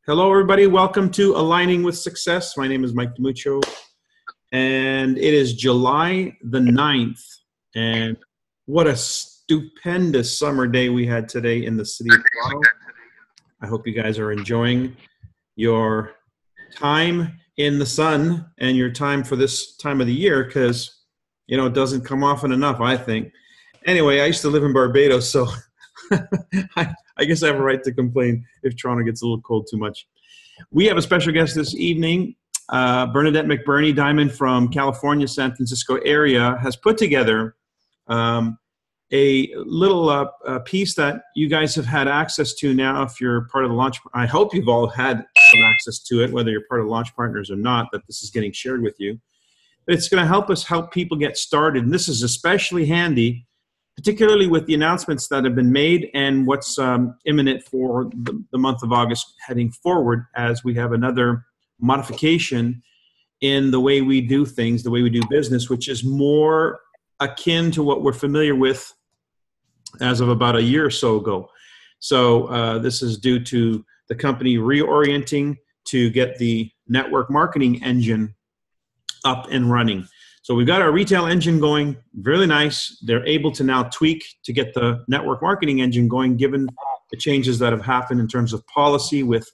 Hello, everybody. Welcome to Aligning with Success. My name is Mike DiMuccio, and it is July the 9th. And what a stupendous summer day we had today in the city of Toronto. I hope you guys are enjoying your time in the sun and your time for this time of the year because, you know, it doesn't come often enough, I think. Anyway, I used to live in Barbados, so I guess I have a right to complain if Toronto gets a little cold too much. We have a special guest this evening. Bernadette McBurnie, Diamond from California, San Francisco area, has put together a little piece that you guys have had access to now if you're part of the launch. I hope you've all had some access to it, whether you're part of launch partners or not, that this is getting shared with you. But it's going to help people get started. And this is especially handy, particularly with the announcements that have been made and what's imminent for the month of August heading forward, as we have another modification in the way we do things, the way we do business, which is more akin to what we're familiar with as of about a year or so ago. So this is due to the company reorienting to get the network marketing engine up and running. So we've got our retail engine going, really nice. They're able to now tweak to get the network marketing engine going, given the changes that have happened in terms of policy with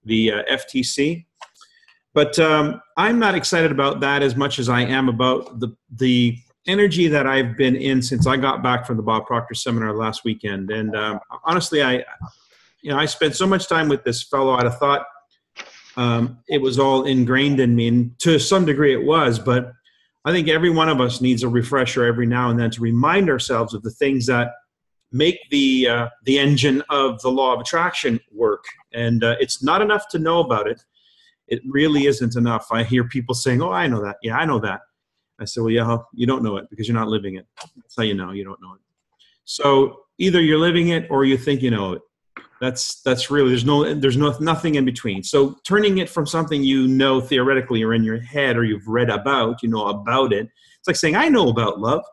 the FTC. But I'm not excited about that as much as I am about the energy that I've been in since I got back from the Bob Proctor seminar last weekend. And honestly, I spent so much time with this fellow, I'd have thought it was all ingrained in me, and to some degree it was, but I think every one of us needs a refresher every now and then to remind ourselves of the things that make the engine of the law of attraction work. And it's not enough to know about it. It really isn't enough. I hear people saying, "Oh, I know that. Yeah, I know that." I say, "Well, yeah, you don't know it because you're not living it. That's how you know you don't know it." So either you're living it or you think you know it. That's really, there's nothing in between. So turning it from something you know theoretically or in your head or you've read about, you know about it. It's like saying, I know about love,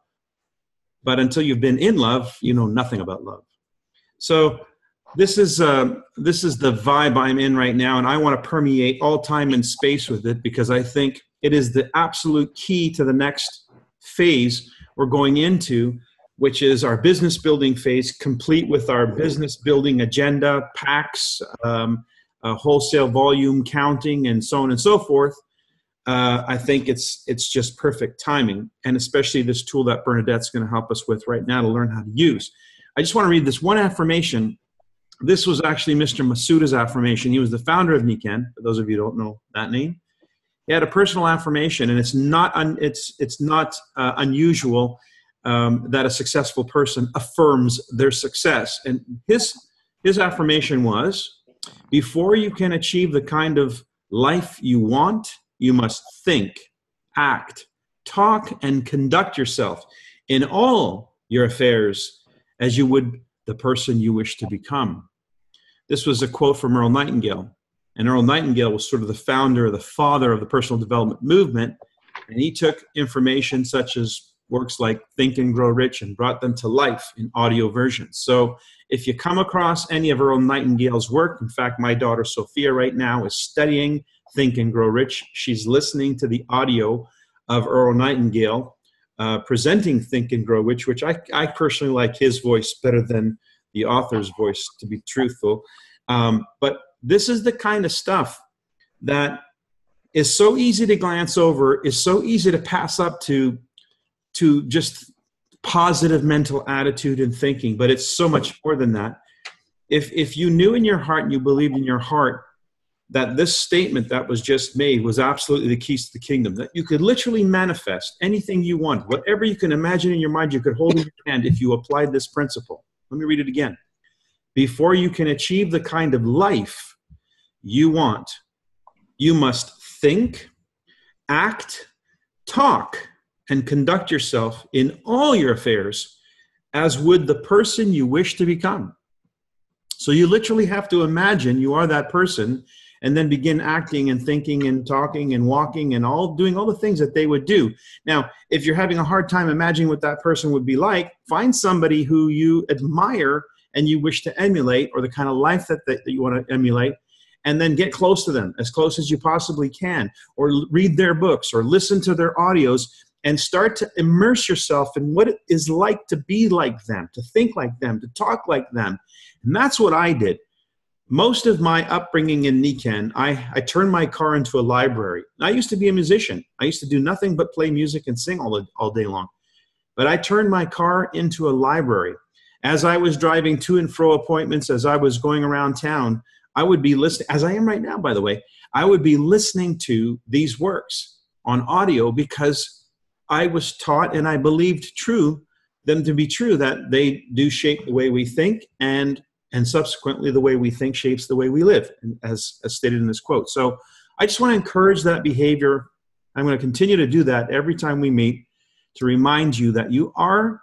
but until you've been in love, you know nothing about love. So this is the vibe I'm in right now, and I want to permeate all time and space with it because I think it is the absolute key to the next phase we're going into, which is our business building phase, complete with our business building agenda, packs, wholesale volume counting, and so on and so forth. I think it's just perfect timing, and especially this tool that Bernadette's going to help us with right now to learn how to use. I just want to read this one affirmation. This was actually Mr. Masuda's affirmation. He was the founder of Nikken, for those of you who don't know that name. He had a personal affirmation, and it's not unusual that a successful person affirms their success. And his affirmation was, before you can achieve the kind of life you want, you must think, act, talk, and conduct yourself in all your affairs as you would the person you wish to become. This was a quote from Earl Nightingale. And Earl Nightingale was sort of the founder, the father of the personal development movement. And he took information such as works like Think and Grow Rich and brought them to life in audio versions. So if you come across any of Earl Nightingale's work, in fact, my daughter Sophia right now is studying Think and Grow Rich. She's listening to the audio of Earl Nightingale presenting Think and Grow Rich, which I personally like his voice better than the author's voice, to be truthful. But this is the kind of stuff that is so easy to glance over, is so easy to pass up to just positive mental attitude and thinking, but it's so much more than that. If you knew in your heart and you believed in your heart that this statement that was just made was absolutely the keys to the kingdom, that you could literally manifest anything you want, whatever you can imagine in your mind, you could hold in your hand if you applied this principle. Let me read it again. Before you can achieve the kind of life you want, you must think, act, talk, and conduct yourself in all your affairs as would the person you wish to become. So you literally have to imagine you are that person and then begin acting and thinking and talking and walking and doing all the things that they would do. Now, if you're having a hard time imagining what that person would be like, find somebody who you admire and you wish to emulate, or the kind of life that you want to emulate, and then get close to them, as close as you possibly can, or read their books or listen to their audios, and start to immerse yourself in what it is like to be like them, to think like them, to talk like them. And that's what I did. Most of my upbringing in Nikken, I turned my car into a library. I used to be a musician. I used to do nothing but play music and sing all day long. But I turned my car into a library. As I was driving to and fro appointments, as I was going around town, I would be listening, as I am right now, by the way, I would be listening to these works on audio because I was taught and I believed them to be true, that they do shape the way we think, and subsequently the way we think shapes the way we live, as stated in this quote. So I just want to encourage that behavior. I'm going to continue to do that every time we meet, to remind you that you are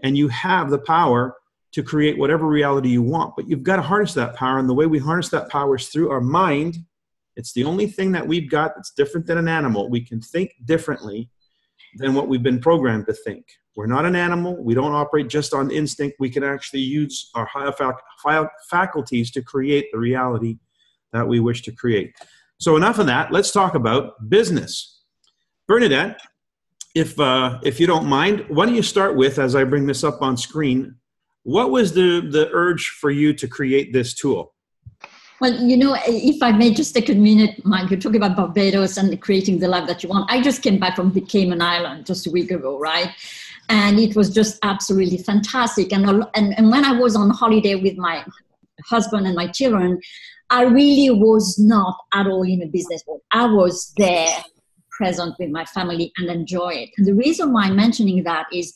and you have the power to create whatever reality you want, but you've got to harness that power. And the way we harness that power is through our mind. It's the only thing that we've got that's different than an animal. We can think differently than what we've been programmed to think. We're not an animal. We don't operate just on instinct. We can actually use our higher faculties to create the reality that we wish to create. So enough of that. Let's talk about business. Bernadette, if you don't mind, why don't you start with, as I bring this up on screen, what was the urge for you to create this tool? Well, you know, if I may just take a minute, Mike, you talk about Barbados and creating the life that you want. I just came back from the Cayman Islands just a week ago, right? And it was just absolutely fantastic. And when I was on holiday with my husband and my children, I really was not at all in a business mode. I was there, present with my family, and enjoy it. And the reason why I'm mentioning that is,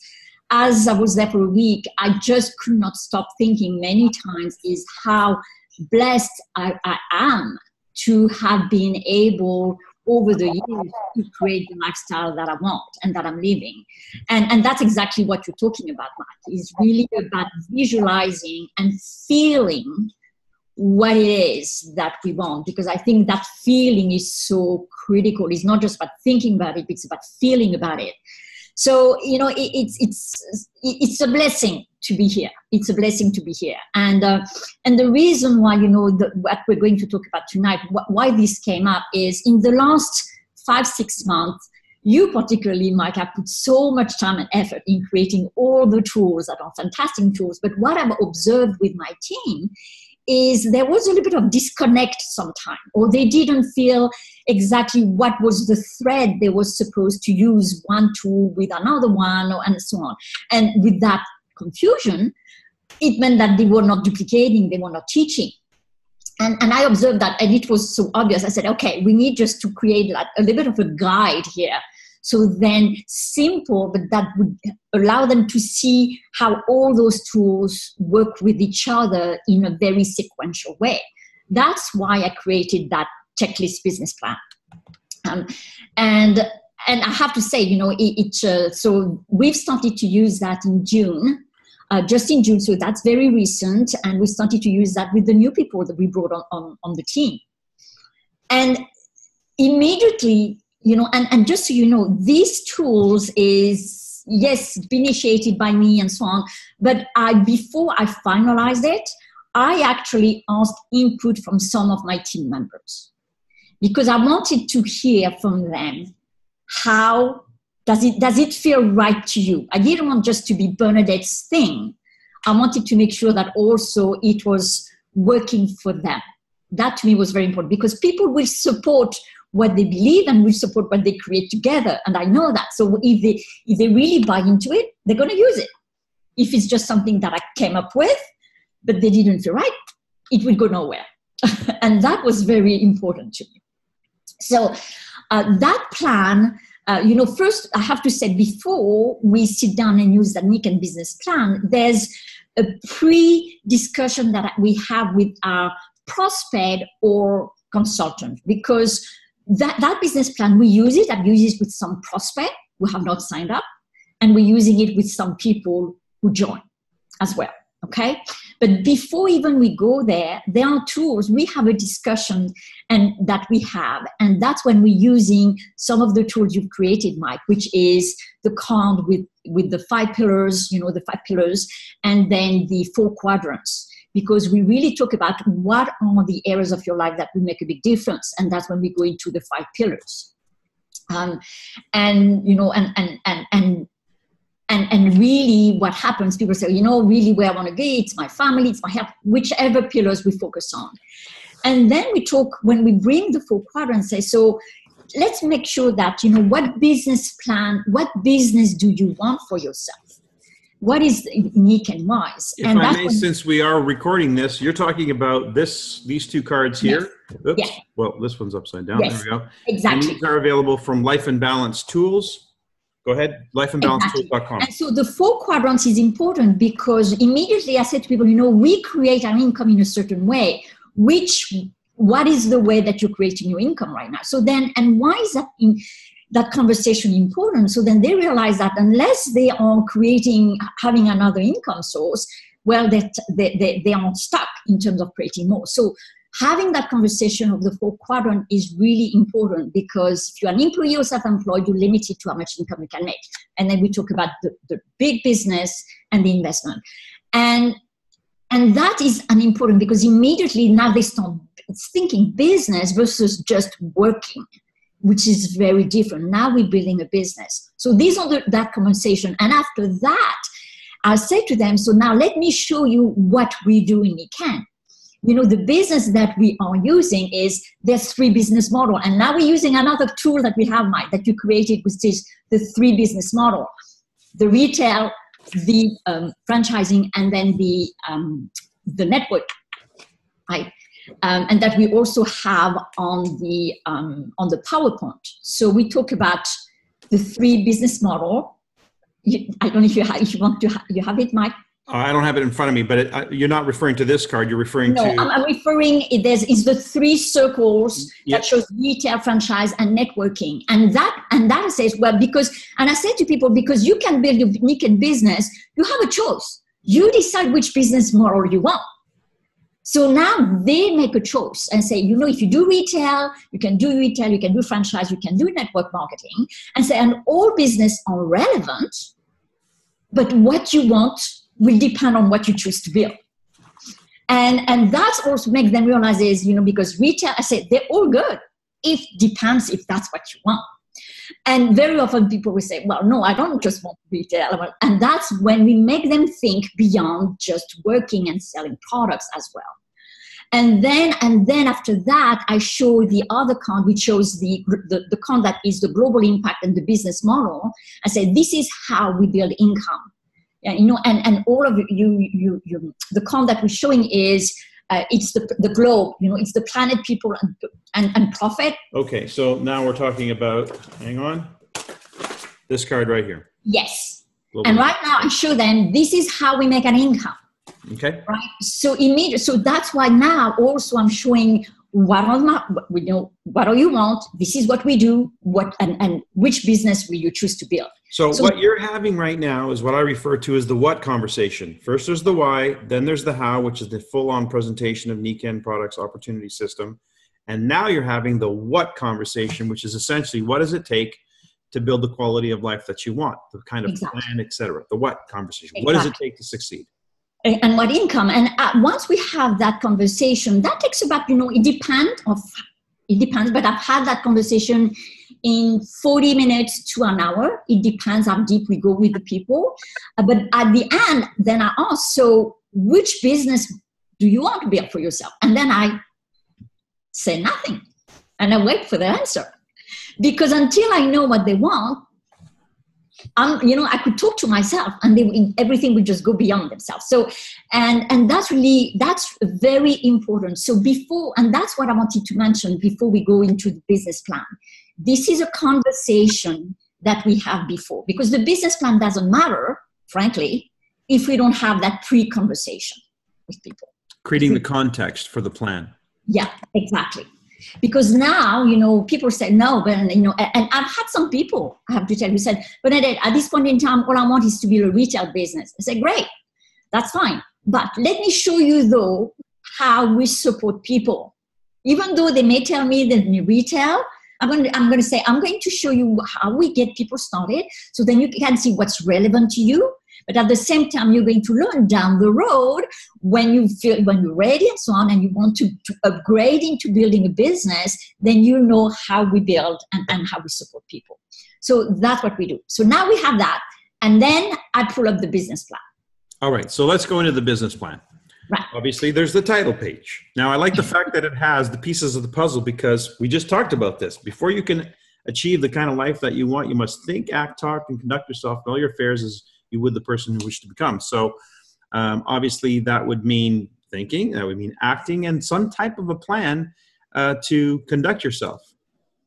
as I was there for a week, I just could not stop thinking many times is how blessed I am to have been able over the years to create the lifestyle that I want and that I'm living. And that's exactly what you're talking about, Matt. It's really about visualizing and feeling what it is that we want, because I think that feeling is so critical. It's not just about thinking about it, it's about feeling about it. So, you know, it's a blessing to be here. It's a blessing to be here. And the reason why, you know, what we're going to talk about tonight, why this came up is in the last 5-6 months, you particularly, Mike, have put so much time and effort in creating all the tools that are fantastic tools. But what I've observed with my team is there was a little bit of disconnect sometimes, or they didn't feel exactly what was the thread they were supposed to use one tool with another one, and so on. And with that confusion, it meant that they were not duplicating, they were not teaching. And I observed that, and it was so obvious. I said, okay, we need just to create like a little bit of a guide here. So then simple, but that would allow them to see how all those tools work with each other in a very sequential way. That's why I created that checklist business plan. And I have to say, you know, so we've started to use that in June, just in June. So that's very recent. And we started to use that with the new people that we brought on the team. And immediately, you know, and just so you know, these tools is, yes, initiated by me and so on, but before I finalized it, I actually asked input from some of my team members, because I wanted to hear from them, how does it feel right to you? I didn't want just to be Bernadette's thing. I wanted to make sure that also it was working for them. That to me was very important, because people will support what they believe and will support what they create together. And I know that. So if they really buy into it, they're going to use it. If it's just something that I came up with, but they didn't feel right, it will go nowhere. And that was very important to me. So that plan, you know, first I have to say, before we sit down and use the Nikken Business Plan, there's a pre-discussion that we have with our prospect or consultant, because that business plan, we use it. I've used it with some prospect who have not signed up, and we're using it with some people who join as well. Okay. But before even we go there are tools. We have a discussion and that we have, and that's when we're using some of the tools you've created, Mike, which is the card with the 5 pillars, you know, the 5 pillars, and then the 4 quadrants. because we really talk about what are the areas of your life that will make a big difference. And that's when we go into the 5 pillars. And really what happens, people say, really where I want to be, it's my family, it's my health, whichever pillars we focus on. And then we talk, when we bring the 4 quadrants, say, so let's make sure that, what business plan, what business do you want for yourself? What is Nikken wise? If I may, since we are recording this, you're talking about these 2 cards here. Yes. Oops. Yeah. Well, this one's upside down. Yes. There we go. Exactly. And these are available from Life and Balance Tools. Go ahead, lifeandbalancetools.com. And so the 4 quadrants is important because immediately I said to people, we create our income in a certain way. What is the way that you're creating your income right now? So then, and why is that conversation important? So then they realize that unless they are having another income source, well, they are stuck in terms of creating more. So having that conversation of the 4 quadrant is really important, because if you're an employee or self-employed, you're limited to how much income you can make. And then we talk about the big business and the investment. And that is an important, because immediately now they start thinking business versus just working, which is very different. Now we're building a business. So these are that conversation. And after that, I'll say to them, so now let me show you what we do in Nikken. The business that we are using is, there's 3 business model. And now we're using another tool that we have, Mike, that you created, which is the 3 business model: the retail, the franchising, and then the network, right? And that we also have on the PowerPoint. So we talk about the 3 business model. I don't know if you want to. You have it, Mike? I don't have it in front of me, but you're not referring to this card. You're referring to. No, I'm referring. It's the 3 circles that shows retail, franchise, and networking, and that says, well, because, and I say to people, because you can build your Nikken business, you have a choice. You decide which business model you want. So now they make a choice and say, if you do retail, you can do franchise, you can do network marketing, and say, and all business are relevant, but what you want will depend on what you choose to build. And that's also makes them realize is, because retail, I say, they're all good. It depends if that's what you want. And very often people will say, well, no, I don't just want retail. And that's when we make them think beyond just working and selling products as well. And then after that, I show the other card, which shows the card that is the global impact and the business model. I say, this is how we build income. And all of you, the card that we're showing is, it's the globe, it's the planet, people, and profit. Okay, so now we're talking about, hang on, this card right here. Yes. Global. And right now I show them, this is how we make an income. Okay. Right. So that's why now also I'm showing what do you want? This is what we do. And which business will you choose to build? So what you're having right now is what I refer to as the what conversation. First there's the why, then there's the how, which is the full-on presentation of Nikken Products Opportunity System. And now you're having the what conversation, which is essentially what does it take to build the quality of life that you want, the kind of plan, etc. The what conversation. What does it take to succeed? And what income? And once we have that conversation, that takes about, it depends, but I've had that conversation in 40 minutes to an hour. It depends how deep we go with the people. But at the end, then I ask, so which business do you want to build for yourself? And then I say nothing. And I wait for the answer. Because until I know what they want, I could talk to myself and everything would just go beyond themselves. So, and that's very important. So and that's what I wanted to mention before we go into the business plan. This is a conversation that we have before, because the business plan doesn't matter, frankly, if we don't have that pre-conversation with people. Creating the context for the plan. Yeah, exactly. Because now, people say, no, but, and I've had some people, I have to tell you, said, Bernadette, at this point in time, all I want is to build a retail business. I say, great, that's fine. But let me show you, though, how we support people. Even though they may tell me that in retail, I'm going to show you how we get people started. So then you can see what's relevant to you. But at the same time, you're going to learn down the road when you're ready and so on, and you want to upgrade into building a business, then you know how we build and how we support people. So that's what we do. So now we have that. And then I pull up the business plan. All right. So let's go into the business plan. Right. Obviously, there's the title page. Now, I like the fact that it has the pieces of the puzzle, because we just talked about this. Before you can achieve the kind of life that you want, you must think, act, talk, and conduct yourself in all your affairs as you would the person who wished to become. So obviously, that would mean thinking, that would mean acting, and some type of a plan to conduct yourself.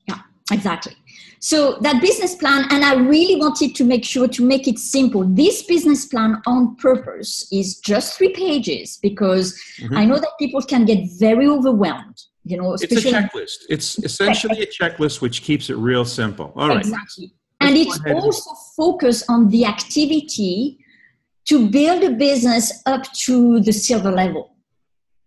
Yeah, exactly. So that business plan, and I really wanted to make sure to make it simple. This business plan on purpose is just 3 pages, because I know that people can get very overwhelmed. You know, it's a checklist. It's essentially a checklist which keeps it real simple. All right. Exactly. And it's also focused on the activity to build a business up to the silver level.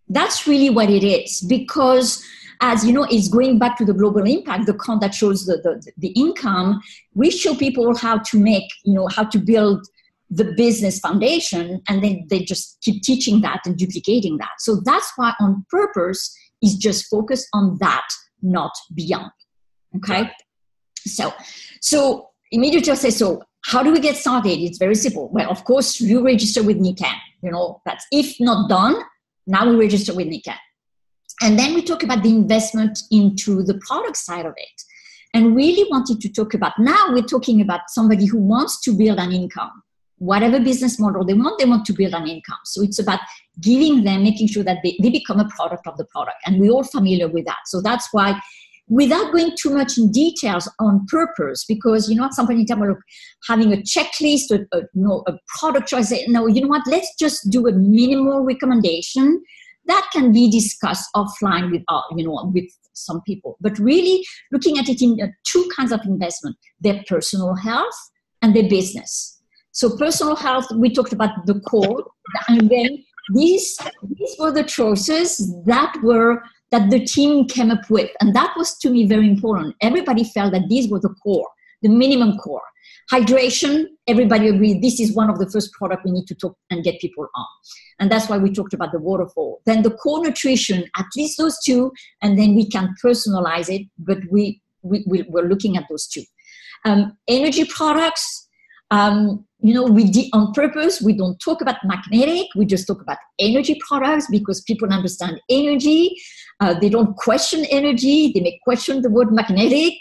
That's really what it is, because as you know, it's going back to the global impact, the count that shows the income. We show people how to make, how to build the business foundation, and then they just keep teaching that and duplicating that. So that's why on purpose is just focused on that, not beyond. Okay. So immediately I'll say, so how do we get started? It's very simple. Well, of course, you register with Nikken. That's if not done. Now we register with Nikken. And then we talk about the investment into the product side of it. And really wanted to talk about, now we're talking about somebody who wants to build an income. Whatever business model they want to build an income. So it's about giving them, making sure that they become a product of the product. And we're all familiar with that. So that's why, without going too much in details on purpose, because, at some point in time, we're having a checklist, a product choice. No, you know what, let's just do a minimal recommendation that can be discussed offline with some people. But really looking at it in 2 kinds of investment, their personal health and their business. So personal health, we talked about the core, and then these were the choices that the team came up with. And that was, to me, very important. Everybody felt that these were the core, the minimum core. Hydration, everybody agreed this is one of the first products we need to talk and get people on. And that's why we talked about the waterfall. Then the core nutrition, at least those 2, and then we can personalize it, but we're looking at those 2. Energy products, we did on purpose. We don't talk about magnetic. We just talk about energy products, because people understand energy. They don't question energy. They may question the word magnetic.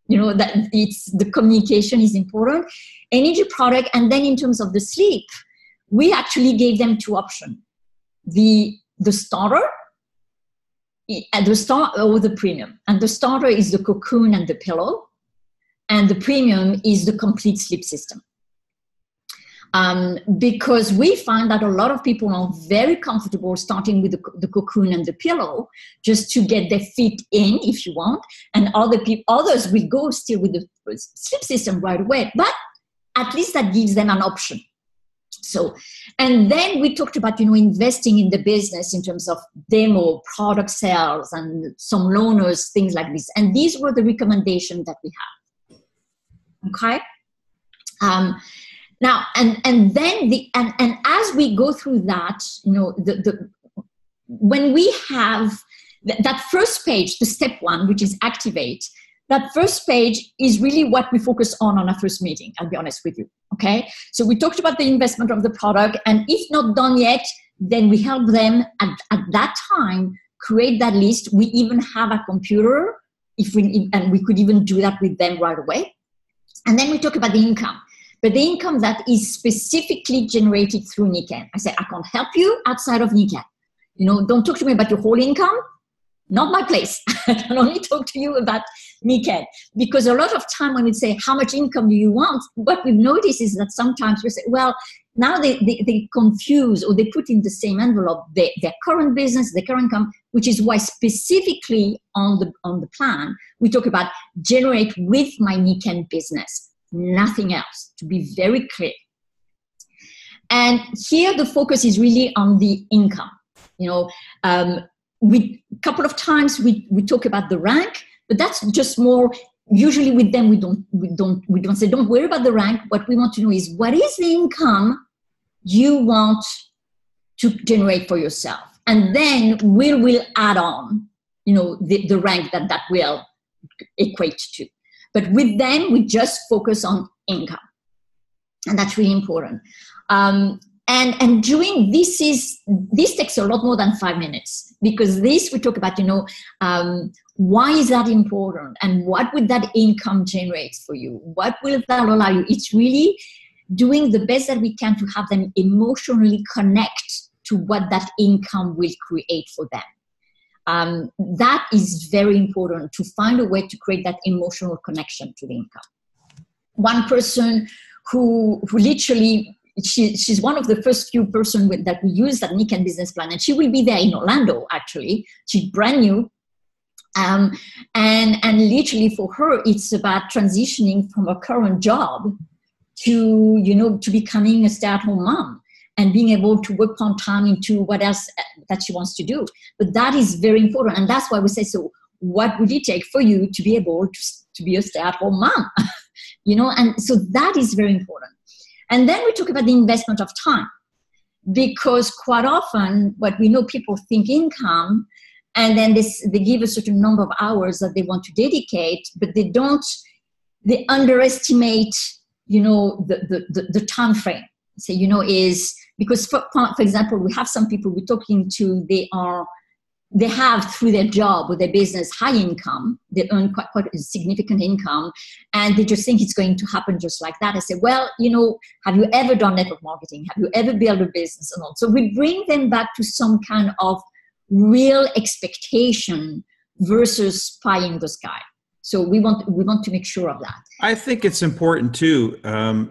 That it's the communication is important. Energy product, and then in terms of the sleep, we actually gave them 2 options: the starter, at the start, or the premium. And the starter is the cocoon and the pillow, and the premium is the complete sleep system. Because we find that a lot of people are very comfortable starting with the cocoon and the pillow, just to get their feet in, if you want, and others will go still with the sleep system right away, but at least that gives them an option. So, and then we talked about, investing in the business in terms of demo, product sales, and some loaners, things like this. And these were the recommendations that we have. Okay. Now, and then and as we go through that, when we have that first page, the step 1, which is activate, that first page is really what we focus on our first meeting, I'll be honest with you, okay? So we talked about the investment of the product, and if not done yet, then we help them at that time create that list. We even have a computer, and we could even do that with them right away. And then we talk about the income. But the income that is specifically generated through Nikken. I say, I can't help you outside of Nikken. Don't talk to me about your whole income. Not my place. I can only talk to you about Nikken. Because a lot of time when we say, how much income do you want? What we've noticed is that sometimes we say, well, now they confuse, or they put in the same envelope their current business, their current income, which is why specifically on the plan, we talk about generate with my Nikken business. Nothing else, to be very clear. And here the focus is really on the income. A couple of times we talk about the rank, but that's just more, usually with them, we don't say, don't worry about the rank. What we want to know is, what is the income you want to generate for yourself? And then we'll add on, the rank that will equate to. But with them, we just focus on income. And that's really important. And doing this takes a lot more than 5 minutes, because we talk about, why is that important? And what would that income generate for you? What will that allow you? It's really doing the best that we can to have them emotionally connect to what that income will create for them. That is very important, to find a way to create that emotional connection to the income. One person who literally, she's one of the first few person that we use that Nikken Business Plan, and she will be there in Orlando, actually. She's brand new. And literally for her, it's about transitioning from a current job to becoming a stay-at-home mom and being able to work part-time into what else that she wants to do. But that is very important. And that's why we say, so what would it take for you to be able to be a stay-at-home mom? And so that is very important. And then we talk about the investment of time, because quite often what we know, people think income, and then they give a certain number of hours that they want to dedicate, but they underestimate, the time frame. So, is because, for example, we have some people we're talking to, they have through their job or their business high income, they earn quite a significant income, and they just think it's going to happen just like that. I say, well, have you ever done network marketing? Have you ever built a business and all? So we bring them back to some kind of real expectation versus pie in the sky. So we want to make sure of that. I think it's important too,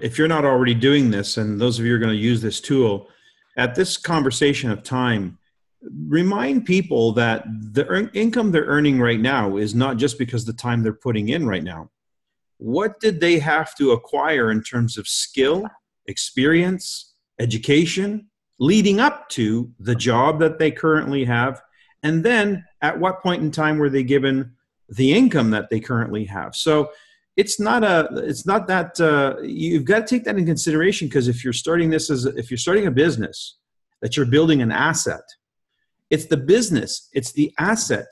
if you're not already doing this, and those of you who are going to use this tool, at this conversation of time, remind people that the income they're earning right now is not just because the time they're putting in right now. What did they have to acquire in terms of skill, experience, education, leading up to the job that they currently have? And then at what point in time were they given the income that they currently have? So it's not that you've got to take that in consideration, because if you're starting a business, that you're building an asset, it's the business, it's the asset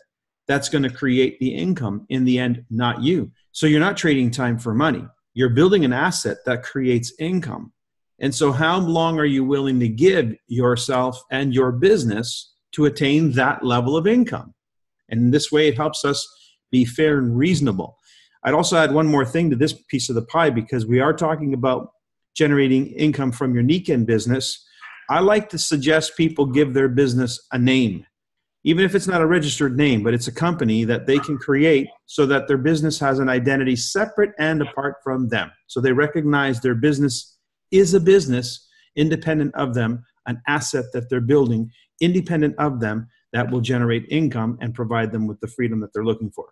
that's going to create the income in the end, not you. So you're not trading time for money. You're building an asset that creates income. And so how long are you willing to give yourself and your business to attain that level of income? And this way it helps us be fair and reasonable. I'd also add one more thing to this piece of the pie, because we are talking about generating income from your Nikken business. I like to suggest people give their business a name, even if it's not a registered name, but it's a company that they can create so that their business has an identity separate and apart from them. So they recognize their business is a business independent of them, an asset that they're building independent of them that will generate income and provide them with the freedom that they're looking for.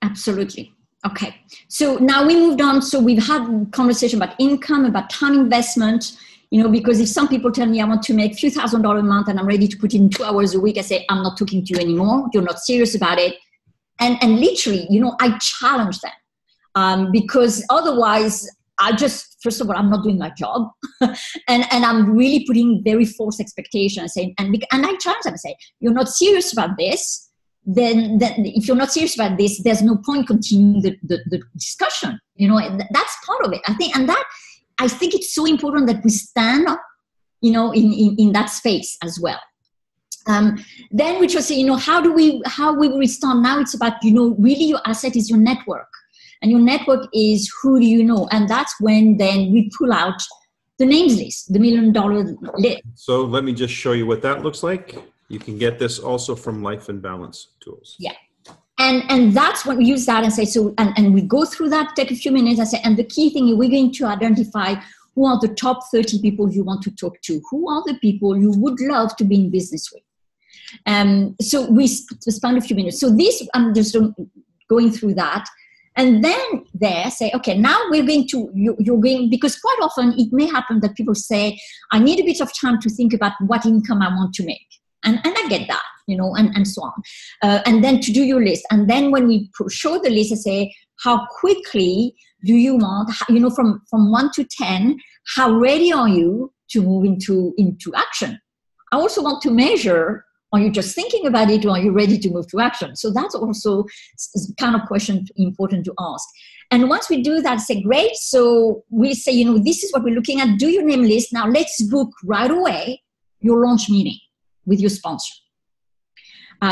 Absolutely. Okay. So now we moved on. So we've had a conversation about income, about time investment. Because if some people tell me I want to make a few $1,000s a month and I'm ready to put in 2 hours a week, I say, I'm not talking to you anymore. You're not serious about it. And literally, I challenge them because otherwise first of all, I'm not doing my job. and I'm really putting very false expectations. And I challenge them and say, you're not serious about this. Then if you're not serious about this, there's no point continuing the discussion. That's part of it. I think it's so important that we stand up, in that space as well. Then we just say, how we will start now? It's about, really your asset is your network, and your network is who do you know? And that's when then we pull out the names list, the $1 million list. So let me just show you what that looks like. You can get this also from Life and Balance Tools. Yeah. And that's when we use that and say, so, and we go through that, take a few minutes and say, and the key thing is we're going to identify who are the top 30 people you want to talk to. Who are the people you would love to be in business with? So we spend a few minutes. So this, I'm just going through that. And then there say, okay, now we're going to, you're going, because quite often it may happen that people say, I need a bit of time to think about what income I want to make. And I get that, and so on. And then to do your list. And then when we show the list, I say, how quickly do you want, from 1 to 10, how ready are you to move into action? I also want to measure, are you just thinking about it, or are you ready to move to action? So that's also kind of question important to ask. And once we do that, say, great, so we say, this is what we're looking at, do your name list. Now let's book right away your launch meeting with your sponsor.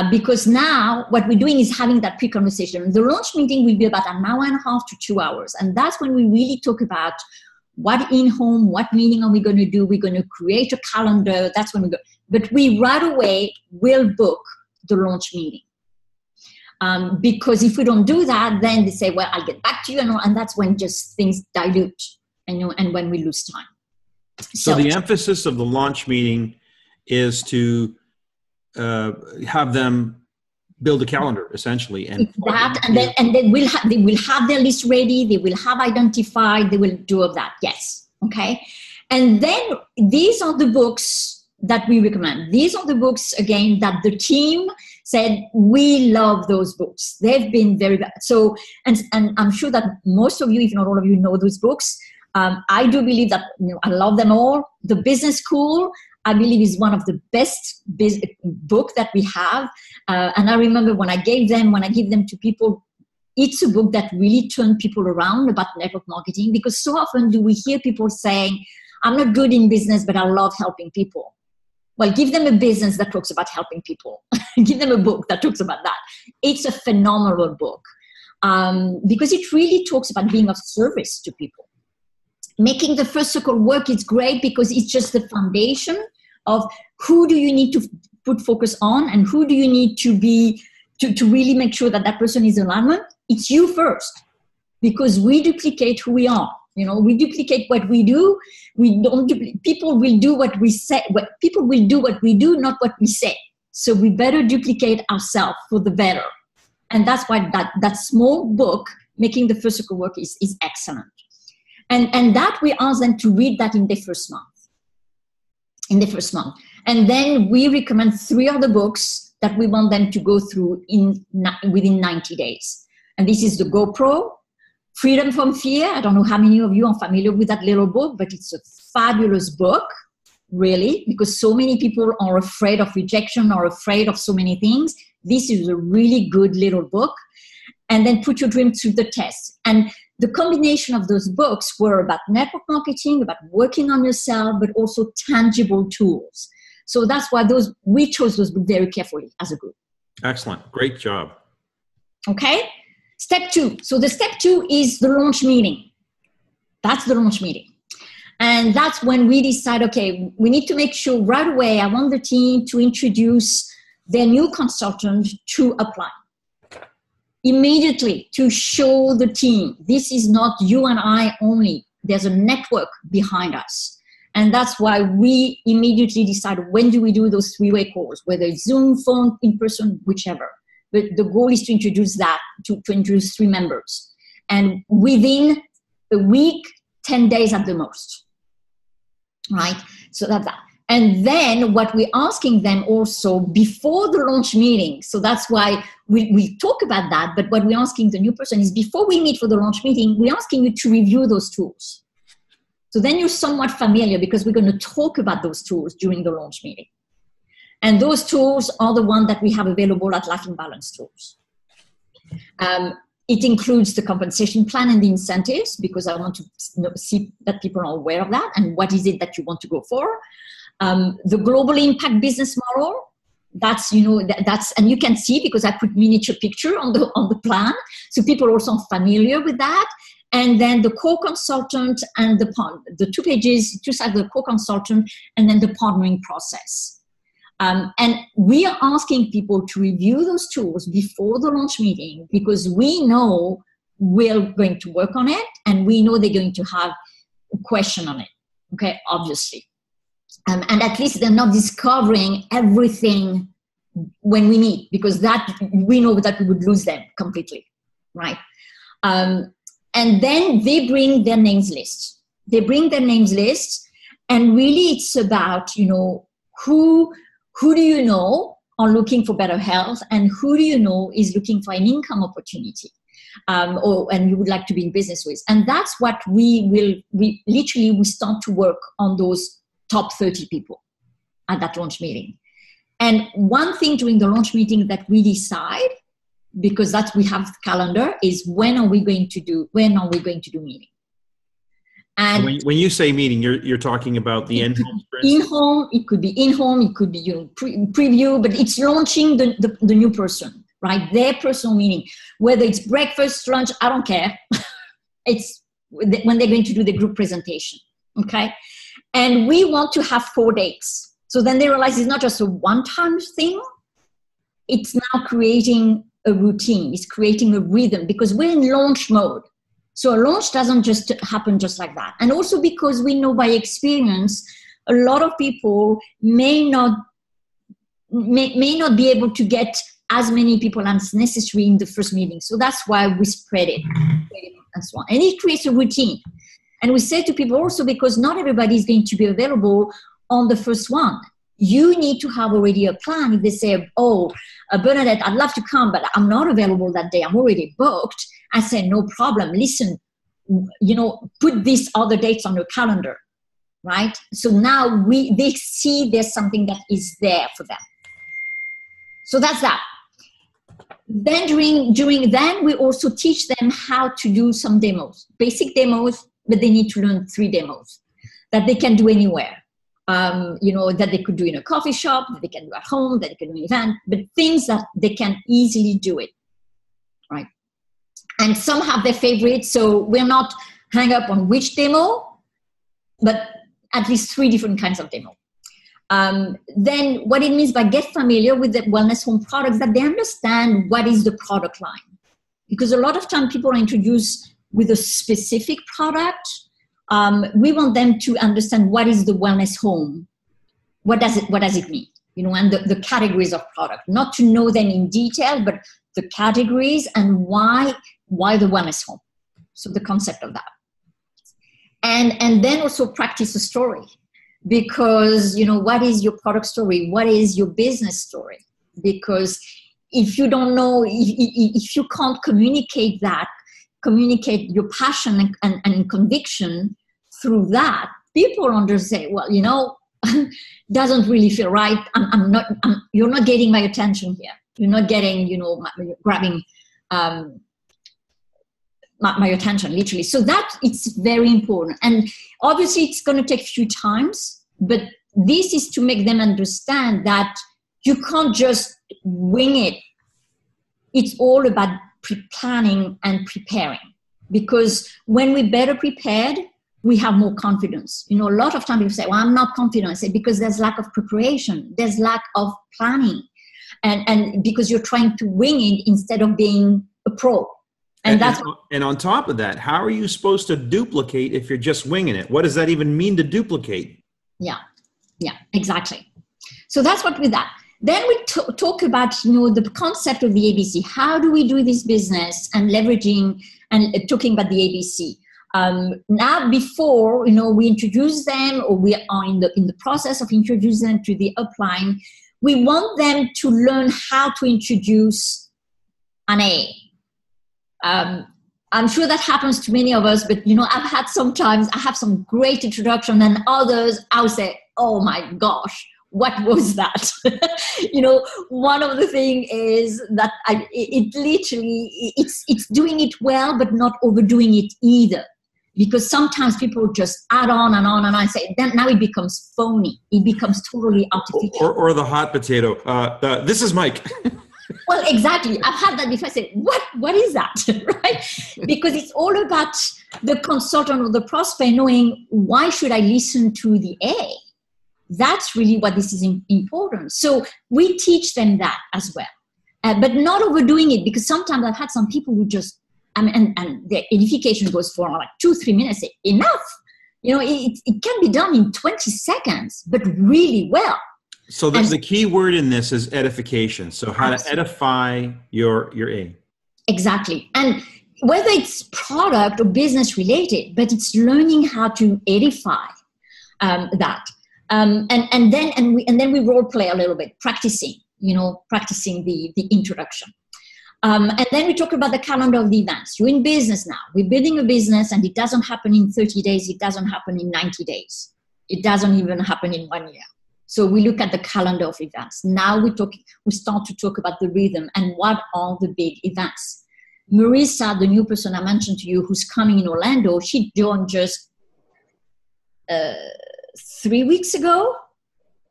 Because now what we're doing is having that pre-conversation. The launch meeting will be about an hour and a half to 2 hours. And that's when we really talk about what in-home, what meeting are we going to do? We're going to create a calendar. That's when we go. But we right away will book the launch meeting. Because if we don't do that, then they say, well, I'll get back to you. And that's when just things dilute, and when we lose time. So the emphasis of the launch meeting is to have them build a calendar, essentially, and that, and they will have their list ready. They will have identified. They will do all that. Yes, okay. And then these are the books that we recommend. These are the books again that the team said we love those books. They've been very bad. So, and I'm sure that most of you, if not all of you, know those books. I do believe that I love them all. The Business School, I believe, is one of the best book that we have. And I remember when I give them to people, it's a book that really turned people around about network marketing, because so often do we hear people saying, I'm not good in business, but I love helping people. Well, give them a business that talks about helping people. Give them a book that talks about that. It's a phenomenal book because it really talks about being of service to people. Making the first circle work is great because it's just the foundation of who do you need to put focus on and who do you need to be to really make sure that person is in alignment. It's you first, because we duplicate who we are. We duplicate what we do. We don't duplicate. People will do what we say. People will do what we do, not what we say. So we better duplicate ourselves for the better. And that's why that small book, Making the First Circle Work, is excellent. And that we ask them to read that in the first month. And then we recommend 3 other books that we want them to go through within 90 days. And this is the GoPro, Freedom from Fear. I don't know how many of you are familiar with that little book, but it's a fabulous book, really, because so many people are afraid of rejection or afraid of so many things. This is a really good little book. And then Put Your Dream to the Test. And the combination of those books were about network marketing, about working on yourself, but also tangible tools. So that's why we chose those books very carefully as a group. Excellent. Great job. Okay. Step 2. So the step 2 is the launch meeting. That's the launch meeting. And that's when we decide, okay, we need to make sure right away, I want the team to introduce their new consultant to apply. Immediately to show the team, this is not you and I only. There's a network behind us. And that's why we immediately decide when do we do those 3-way calls, whether it's Zoom, phone, in person, whichever. But the goal is to introduce that, to introduce 3 members. And within a week, 10 days at the most. Right? So that's that. And then what we're asking them also before the launch meeting, so that's why we talk about that, but what we're asking the new person is before we meet for the launch meeting, we're asking you to review those tools. So then you're somewhat familiar because we're going to talk about those tools during the launch meeting. And those tools are the ones that we have available at Life in Balance Tools. It includes the compensation plan and the incentives, because I want to see that people are aware of that and what is it that you want to go for. The global impact business model, that's, and you can see because I put miniature picture on the plan. So people are also familiar with that. And then the co-consultant and the 2 pages, 2 sides of the co-consultant, and then the partnering process. And we are asking people to review those tools before the launch meeting because we know we're going to work on it and we know they're going to have a question on it. Okay, obviously. And at least they're not discovering everything when we meet, because that we know that we would lose them completely, right? And then they bring their names list. And really it's about, who do you know are looking for better health and who do you know is looking for an income opportunity. and you would like to be in business with. And that's what we start to work on those top 30 people at that launch meeting. And one thing during the launch meeting that we decide, because that we have the calendar, is when are we going to do meeting. And when you say meeting, you're talking about the in-home. In-home, it could be in-home, it could be preview, but it's launching the new person, right? Their personal meeting, whether it's breakfast, lunch, I don't care. It's when they're going to do the group presentation, okay? And we want to have 4 dates. So then they realize it's not just a one-time thing. It's now creating a routine. It's creating a rhythm because we're in launch mode. So a launch doesn't just happen just like that. And also because we know by experience, a lot of people may not be able to get as many people as necessary in the first meeting. So that's why we spread it and so on. And it creates a routine. And we say to people also, because not everybody is going to be available on the first one. You need to have already a plan. If they say, Bernadette, I'd love to come, but I'm not available that day, I'm already booked, I say, no problem. Listen, put these other dates on your calendar, right? So now they see there's something that is there for them. So that's that. Then then we also teach them how to do some demos, basic demos, but they need to learn 3 demos that they can do anywhere. That they could do in a coffee shop, that they can do at home, that they can do an event, but things that they can easily do it, right? And some have their favorites, so we're not hung up on which demo, but at least 3 different kinds of demo. Then what it means by get familiar with the wellness home products, that they understand what is the product line. Because a lot of time people are introduced with a specific product. We want them to understand what is the wellness home. What does it mean? And the categories of product. Not to know them in detail, but the categories and why the wellness home. So the concept of that. And then also practice a story. Because, what is your product story? What is your business story? Because if you don't know, if you can't communicate your passion and conviction through that, people understand, doesn't really feel right. You're not getting my attention here. You're not getting, grabbing my attention, literally. So that it's very important. And obviously it's going to take a few times, but this is to make them understand that you can't just wing it. It's all about pre-planning and preparing. Because when we're better prepared, we have more confidence. A lot of times people say, I'm not confident. I say, because there's lack of preparation. There's lack of planning. And because you're trying to wing it instead of being a pro. And on top of that, how are you supposed to duplicate if you're just winging it? What does that even mean to duplicate? Yeah, exactly. So that's what with that. Then we talk about, the concept of the ABC. How do we do this business and leveraging and talking about the ABC? Now, before, we introduce them, or we are in the process of introducing them to the upline, we want them to learn how to introduce an A. I'm sure that happens to many of us, but, I have some great introduction, and others, I'll say, oh my gosh, what was that? One of the things is that it's doing it well, but not overdoing it either. Because sometimes people just add on and on and on and say, then now it becomes phony. It becomes totally artificial. Or the hot potato. This is Mike. Well, exactly. I've had that before. I say, what is that? Right? Because it's all about the consultant or the prospect knowing, why should I listen to the A? That's really what this is important. So we teach them that as well. But not overdoing it, because sometimes I've had some people who just, and the edification goes for like 2-3 minutes. Say, enough. It can be done in 20 seconds, but really well. So the key word in this is edification. So how to edify your A. Exactly. And whether it's product or business related, but it's learning how to edify that. And then we role play a little bit, practicing the introduction. And then we talk about the calendar of the events. You're in business now. We're building a business, and it doesn't happen in 30 days. It doesn't happen in 90 days. It doesn't even happen in 1 year. So we look at the calendar of events. Now we start to talk about the rhythm and what are the big events. Marissa, the new person I mentioned to you who's coming in Orlando, she joined just 3 weeks ago.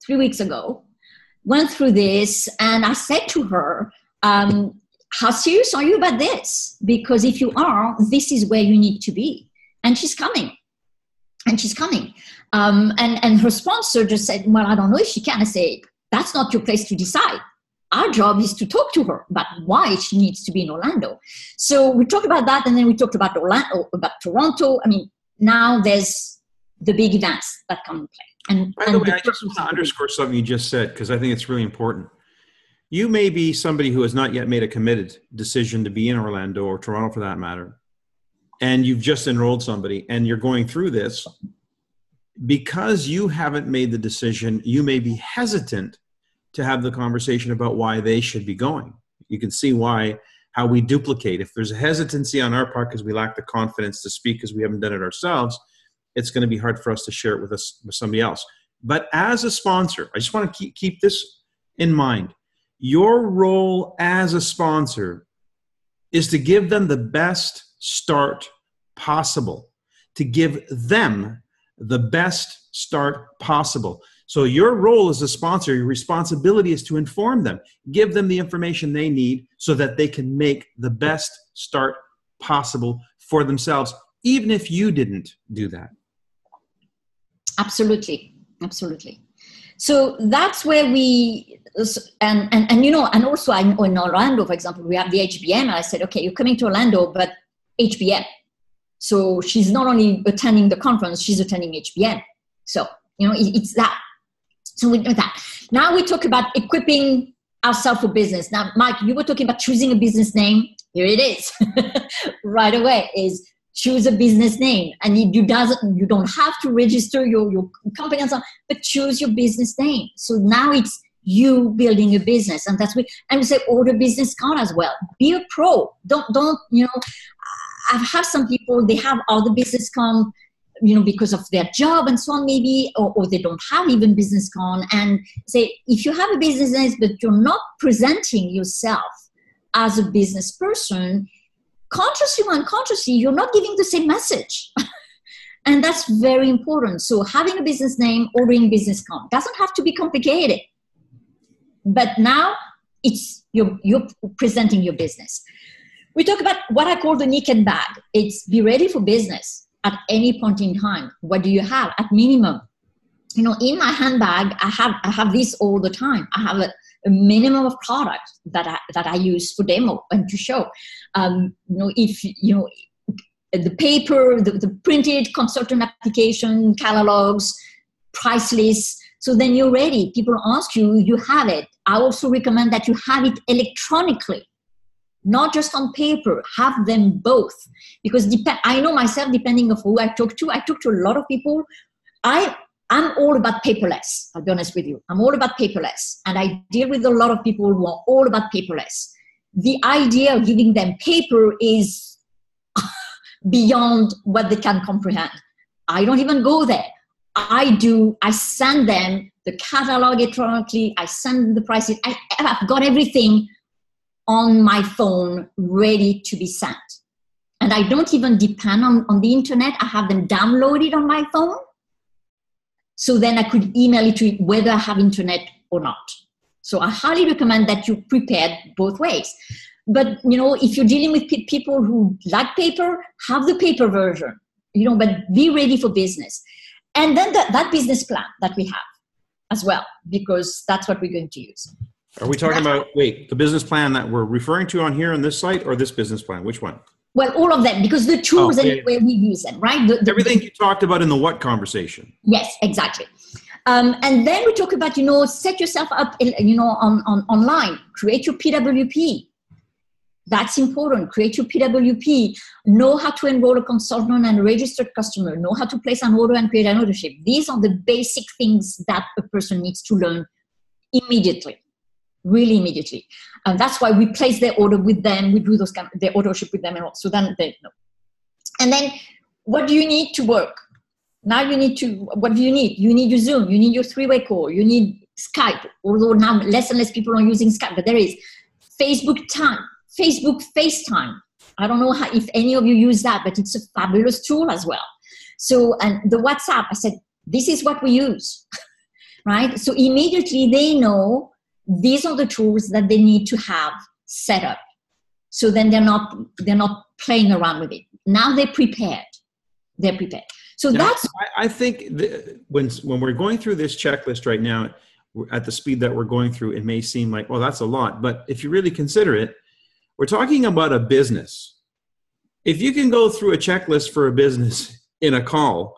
3 weeks ago, went through this, and I said to her, how serious are you about this? Because if you are, this is where you need to be. And she's coming. And her sponsor just said, well, I don't know if she can. I say, that's not your place to decide. Our job is to talk to her about why she needs to be in Orlando. So we talked about that, and then we talked about Orlando, about Toronto. I mean, now there's the big events that come in play. And by the way, I just want to underscore something you just said, because I think it's really important. You may be somebody who has not yet made a committed decision to be in Orlando or Toronto for that matter, and you've just enrolled somebody and you're going through this. Because you haven't made the decision, you may be hesitant to have the conversation about why they should be going. You can see how we duplicate. If there's a hesitancy on our part because we lack the confidence to speak because we haven't done it ourselves, it's going to be hard for us to share it with somebody else. But as a sponsor, I just want to keep this in mind. Your role as a sponsor is to give them the best start possible, to give them the best start possible. So your role as a sponsor, your responsibility is to inform them, give them the information they need so that they can make the best start possible for themselves, even if you didn't do that. Absolutely. So that's where and also in Orlando, for example, we have the HBM. And I said, okay, you're coming to Orlando, but HBM. So she's not only attending the conference, she's attending HBM. So, it's that. So we know that. Now we talk about equipping ourselves for business. Now, Mike, you were talking about choosing a business name. Here it is. Right away is choose a business name. And you don't have to register your company and so on, but choose your business name. So now it's you building a business. And that's and we say order business card as well. Be a pro. Don't I've had some people, they have all the business card, because of their job and so on maybe, or they don't have even business card, and say, if you have a business name, but you're not presenting yourself as a business person, consciously or unconsciously, you're not giving the same message. And that's very important. So having a business name, ordering business card, doesn't have to be complicated. But now you're presenting your business. We talk about what I call the Nikken bag. It's be ready for business at any point in time. What do you have? At minimum, in my handbag, I have this all the time. I have a minimum of products that I use for demo and to show. The paper, the printed consultant application, catalogs, price lists. So then you're ready. People ask you, you have it. I also recommend that you have it electronically, not just on paper. Have them both. Because I know myself, depending on who I talk to a lot of people. I'm all about paperless. I'll be honest with you. I'm all about paperless. And I deal with a lot of people who are all about paperless. The idea of giving them paper is beyond what they can comprehend. I don't even go there. I send them the catalog electronically. I send them the prices. I've got everything on my phone ready to be sent. And I don't even depend on the internet. I have them downloaded on my phone. So then I could email it to you whether I have internet or not. So I highly recommend that you prepare both ways. But, if you're dealing with people who like paper, have the paper version, but be ready for business. And then that business plan that we have as well, because that's what we're going to use. Are we talking about, the business plan that we're referring to on here on this site, or this business plan? Which one? Well, all of them, because the tools anyway, we use them, right? Everything you talked about in the what conversation. Yes, exactly. And then we talk about, set yourself up, on online, create your PWP. That's important. Create your PWP. Know how to enroll a consultant and a registered customer. Know how to place an order and create an ownership. These are the basic things that a person needs to learn immediately. really immediately. And that's why we place their order with them. We do those kind of, their order ship with them. And all. So then they know. And then what do you need to work? Now what do you need? You need your Zoom. You need your three-way call. You need Skype, although now less and less people are using Skype, but there is Facebook FaceTime. I don't know if any of you use that, but it's a fabulous tool as well. So, and the WhatsApp, I said, this is what we use, right? So immediately they know these are the tools that they need to have set up. So then they're not playing around with it. Now they're prepared. So now, that's. I think when we're going through this checklist right now, at the speed that we're going through, it may seem like, well, that's a lot. But if you really consider it, we're talking about a business. If you can go through a checklist for a business in a call,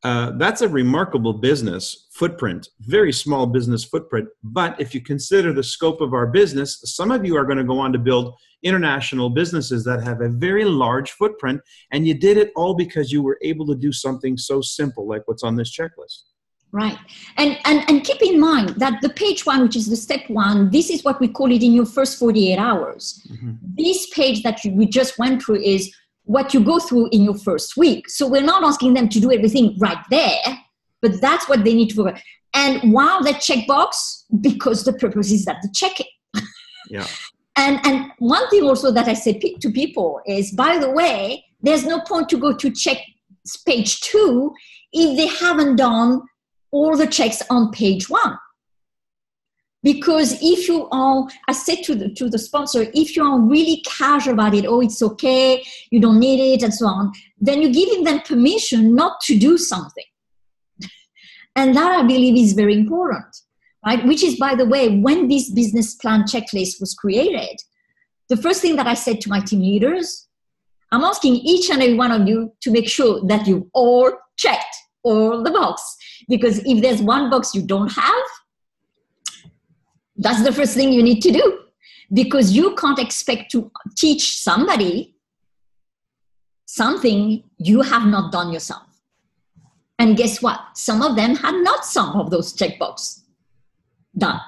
that's a remarkable business footprint, very small business footprint. But if you consider the scope of our business, some of you are going to go on to build international businesses that have a very large footprint, and you did it all because you were able to do something so simple like what's on this checklist. Right. And keep in mind that the page one, which is the step one, this is what we call it in your first 48 hours. Mm-hmm. This page that we just went through is what you go through in your first week. So we're not asking them to do everything right there, but that's what they need to do. And wow, that checkbox, because the purpose is that they check it. Yeah. And one thing also that I say to people is, by the way, there's no point to go to check page 2 if they haven't done all the checks on page 1. Because if you are, I said to the sponsor, if you are really casual about it, oh, it's okay, you don't need it, and so on, then you're giving them permission not to do something. And that, I believe, is very important, right? Which is, by the way, when this business plan checklist was created, the first thing that I said to my team leaders, I'm asking each and every one of you to make sure that you've all checked all the box. Because if there's one box you don't have, that's the first thing you need to do. Because you can't expect to teach somebody something you have not done yourself. And guess what? Some of them had not some of those checkboxes done.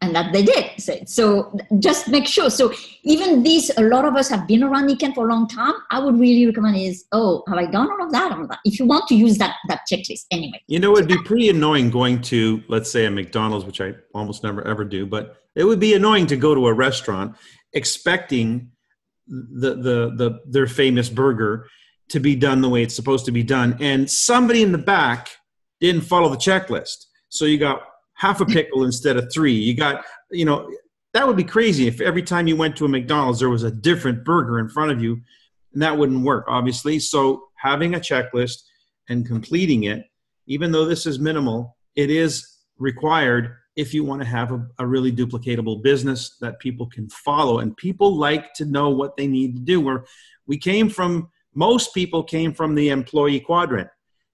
And that they did. So just make sure. So even these, a lot of us have been around Nikken for a long time. I would really recommend is, oh, have I done all of that? If you want to use that checklist anyway. You know, it'd be pretty annoying going to, let's say, a McDonald's, which I almost never ever do, but it would be annoying to go to a restaurant expecting their famous burger to be done the way it's supposed to be done. And somebody in the back didn't follow the checklist. So you got half a pickle instead of 3. You got, you know, that would be crazy if every time you went to a McDonald's, there was a different burger in front of you, and that wouldn't work, obviously. So having a checklist and completing it, even though this is minimal, it is required if you want to have a really duplicatable business that people can follow. And people like to know what they need to do. Most people came from the employee quadrant,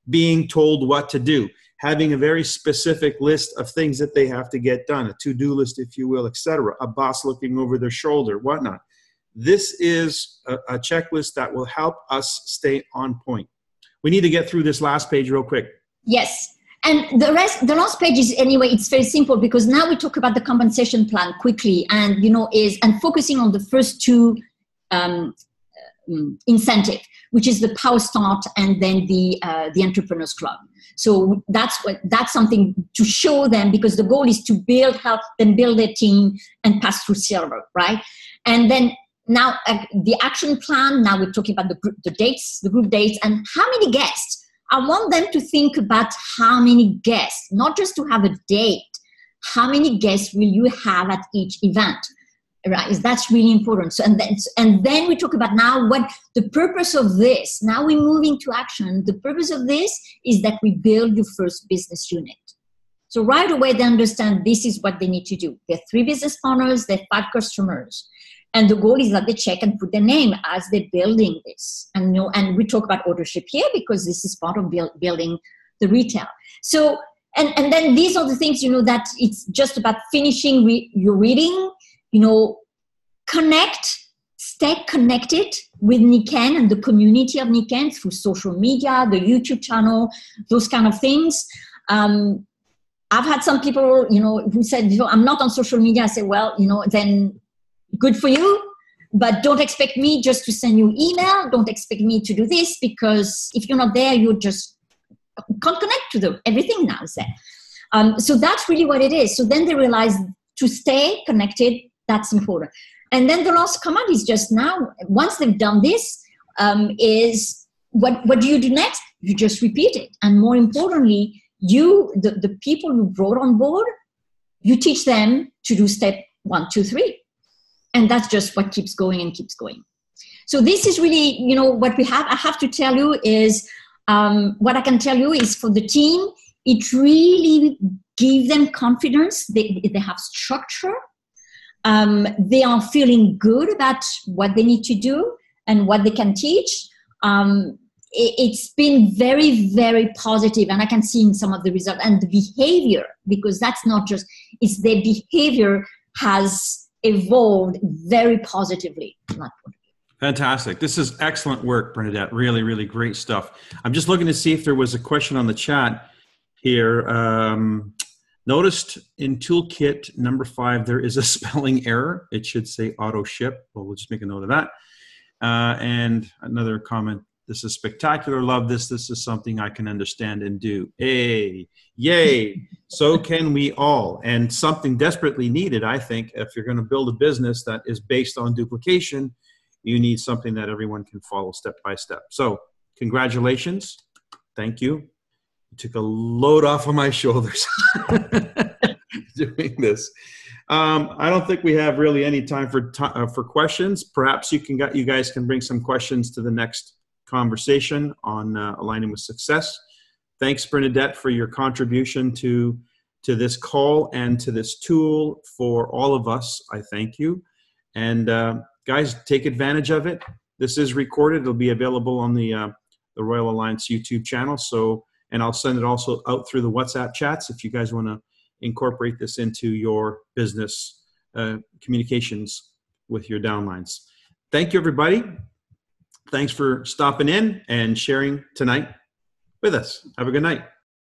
being told what to do, having a very specific list of things that they have to get done, a to-do list, if you will, etc., a boss looking over their shoulder, whatnot. This is a checklist that will help us stay on point. We need to get through this last page real quick. Yes. And the last page is, anyway, it's very simple, because now we talk about the compensation plan quickly, and, you know, and focusing on the first 2 incentive, which is the Power Start and then the Entrepreneurs Club. So that's something to show them, because the goal is to help them build their team and pass through silver, right? And then now the action plan. Now we're talking about the group dates, and how many guests. I want them to think about how many guests, not just to have a date. How many guests will you have at each event? Right, that's really important. So, and then we talk about now what the purpose of this. Now we move into action. The purpose of this is that we build your first business unit. So right away they understand this is what they need to do. There are 3 business partners, there are 5 customers, and the goal is that they check and put their name as they're building this. And we talk about ordership here because this is part of building the retail. So and then these are the things, you know, that it's just about finishing your reading. You know, stay connected with Nikken and the community of Nikken through social media, the YouTube channel, those kind of things. I've had some people, who said, I'm not on social media. I say, well, then good for you, but don't expect me just to send you email. Don't expect me to do this, because if you're not there, you just can't connect to everything now is there. So that's really what it is. So then they realize to stay connected, that's important. And then the last command is just now, once they've done this, is what do you do next? You just repeat it. And more importantly, the people you brought on board, you teach them to do step 1, 2, 3. And that's just what keeps going and keeps going. So this is really, what we have. I have to tell you is, what I can tell you is for the team, it really gives them confidence. They have structure. They are feeling good about what they need to do and what they can teach. It's been very, very positive, and I can see in some of the results and the behavior, because that's not just, it's their behavior has evolved very positively. Fantastic. This is excellent work, Bernadette. Really, really great stuff. I'm just looking to see if there was a question on the chat here. Noticed in toolkit number 5, there is a spelling error. It should say auto ship. Well, we'll just make a note of that. And another comment. This is spectacular. Love this. This is something I can understand and do. Hey, yay. So can we all. And something desperately needed, I think, if you're going to build a business that is based on duplication, you need something that everyone can follow step by step. So congratulations. Thank you. You took a load off of my shoulders doing this. I don't think we have really any time for questions. Perhaps you guys can bring some questions to the next conversation on aligning with success. Thanks, Bernadette, for your contribution to this call and to this tool for all of us. I thank you. And guys, take advantage of it. This is recorded. It'll be available on the Royal Alliance YouTube channel. So, and I'll send it also out through the WhatsApp chats if you guys want to incorporate this into your business communications with your downlines. Thank you, everybody. Thanks for stopping in and sharing tonight with us. Have a good night.